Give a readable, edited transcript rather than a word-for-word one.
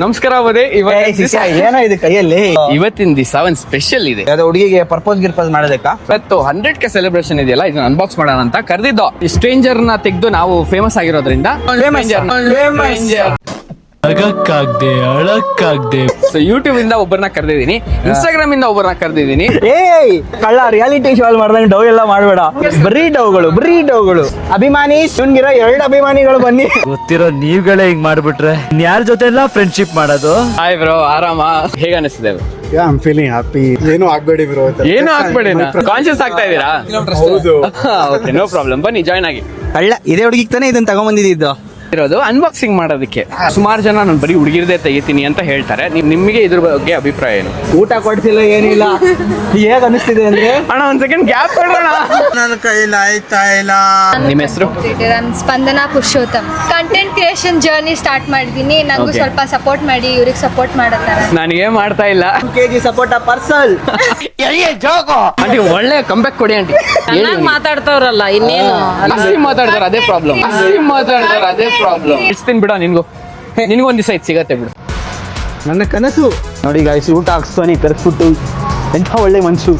ನಮಸ್ಕಾರ ಏನೋ ಇದು ಕೈಯಲ್ಲಿ ಇವತ್ತಿನ ದಿವಸ ಒಂದ್ ಸ್ಪೆಷಲ್ ಇದೆ. ಯಾವ್ದೋ ಹುಡುಗಿಗೆ ಪರ್ಪೋಸ್ ಗಿರ್ಪೋಸ್ ಮಾಡೋದಕ್ಕ ಇವತ್ತು 100ಕ್ಕೆ ಸೆಲೆಬ್ರೇಷನ್ ಇದೆಯಲ್ಲ, ಇದನ್ನ ಅನ್ಬಾಕ್ಸ್ ಮಾಡೋಣ ಅಂತ ಕರೆದಿದ್ದು. ಸ್ಟ್ರೇಂಜರ್ ನ ತೆಗೆದು ನಾವು ಫೇಮಸ್ ಆಗಿರೋದ್ರಿಂದ ಅಳಕ್ಕಾಗ್ದೆ ಸೊ ಯೂಟ್ಯೂಬ್ ಇಂದ ಒಬ್ಬರನ್ನ ಕರೆದಿದ್ದೀನಿ, ಇನ್ಸ್ಟಾಗ್ರಾಮ್ ಇಂದ ಒಬ್ಬರನ್ನ ಕರೆದಿದ್ದೀನಿ. ಕಳ್ಳ ರಿಯಾಲಿಟಿ ಶೋ ಅಲ್ಲಿ ಮಾಡ್ದಂಗೆ ಡವ್ ಎಲ್ಲ ಮಾಡ್ಬೇಡ. ಬರೀ ಡವ್ಗಳು ಅಭಿಮಾನಿ ಇವ್ನಿಗಿರೋ 2 ಅಭಿಮಾನಿಗಳು ಬನ್ನಿ. ಗೊತ್ತಿರೋ ನೀವ್ಗಳೇ ಹಿಂಗ್ ಮಾಡ್ಬಿಟ್ರೆ ಯಾರ ಜೊತೆ ಎಲ್ಲ ಫ್ರೆಂಡ್ಶಿಪ್ ಮಾಡೋದು. ಹಾಯ್ ಬ್ರೋ, ಆರಾಮ? ಹೇಗ ಅನಿಸ್ತಿದೆ? I am feeling happy. ಏನು ಆಗ್ಬೇಡಿ ಬ್ರೋ, ಏನು ಆಗ್ಬೇಡಿ, ಕಾನ್ಶಿಯಸ್ ಆಗ್ತಾ ಇದೀರಾ? ಹೌದು. ಓಕೆ, ನೋ ಪ್ರಾಬ್ಲಮ್, ಬನ್ನಿ ಜಾಯ್ನ್ ಆಗಿ. ಕಳ್ಳ ಇದೇ ಹುಡುಗಿಗೆ ತಾನೇ ಇದನ್ನ ತಗೊಂಡ್ಬಂದಿದ್ದು. ಇರೋದು ಅನ್ಬಾಕ್ಸಿಂಗ್ ಮಾಡೋದಕ್ಕೆ. ಸುಮಾರು ಜನ ನಾನು ಬರೀ ಹುಡುಗಿರ್ದೇ ತೆಗಿತೀನಿ ಅಂತ ಹೇಳ್ತಾರೆ. ನಿಮಗೆ ಇದ್ರ ಬಗ್ಗೆ ಅಭಿಪ್ರಾಯ ಏನು? ಊಟ ಕೊಡ್ತಿಲ್ಲ ಏನಿಲ್ಲ, ಹೇಗ್ ಅನಿಸ್ತಿದೆ ಅಂದ್ರೆ ಅಣ್ಣ ಒಂದ್ ಸೆಕೆಂಡ್ ಗ್ಯಾಪ್ ಕೊಡೋಣ. ನನ್ನ ಕೈಲಿ ಆಯ್ತಾ ಇಲ್ಲ. ನಿಮ್ಮ ಹೆಸರು? ನಾನು Spandana Purushottam. Content creation journey start ಮಾಡಿದೀನಿ. ನಂಗೂ Okay. ಸ್ವಲ್ಪ ಸಪೋರ್ಟ್ ಮಾಡಿ, ಇವ್ರಿಗೆ ಸಪೋರ್ಟ್ ಮಾಡತ್ತಾರ. ನನಗೆ ಮಾಡ್ತಾ ಇಲ್ಲ. ಕೆಜಿ ಸಪೋಟ ಪಾರ್ಸಲ್. ಆಂಟಿ ಒಳ್ಳೆ ಕಂಬ್ಯಾಕ್ ಕೊಡಿ ಆಂಟಿ. ಮಾತಾಡ್ತಾವ್ರಲ್ಲ ಇನ್ನೇನು. ಮಾತಾಡ್ತಾರೆ ಅದೇ ಪ್ರಾಬ್ಲಮ್. ಇಡ್ಸ್ತೀನಿ ಬಿಡ, ನಿನ್ಗೂ ಒಂದ್ ದಿವಸ ಇದು ಸಿಗತ್ತೆ ಬಿಡು. ನನ್ನ ಕನಸು ನೋಡಿ ಗಾಯ್ಸ್, ಊಟ ಹಾಕ್ಸ್ತಾನೆ ಕರ್ಸ್ಬಿಟ್ಟು ಎಂಥ ಒಳ್ಳೆ ಮನ್ಸು.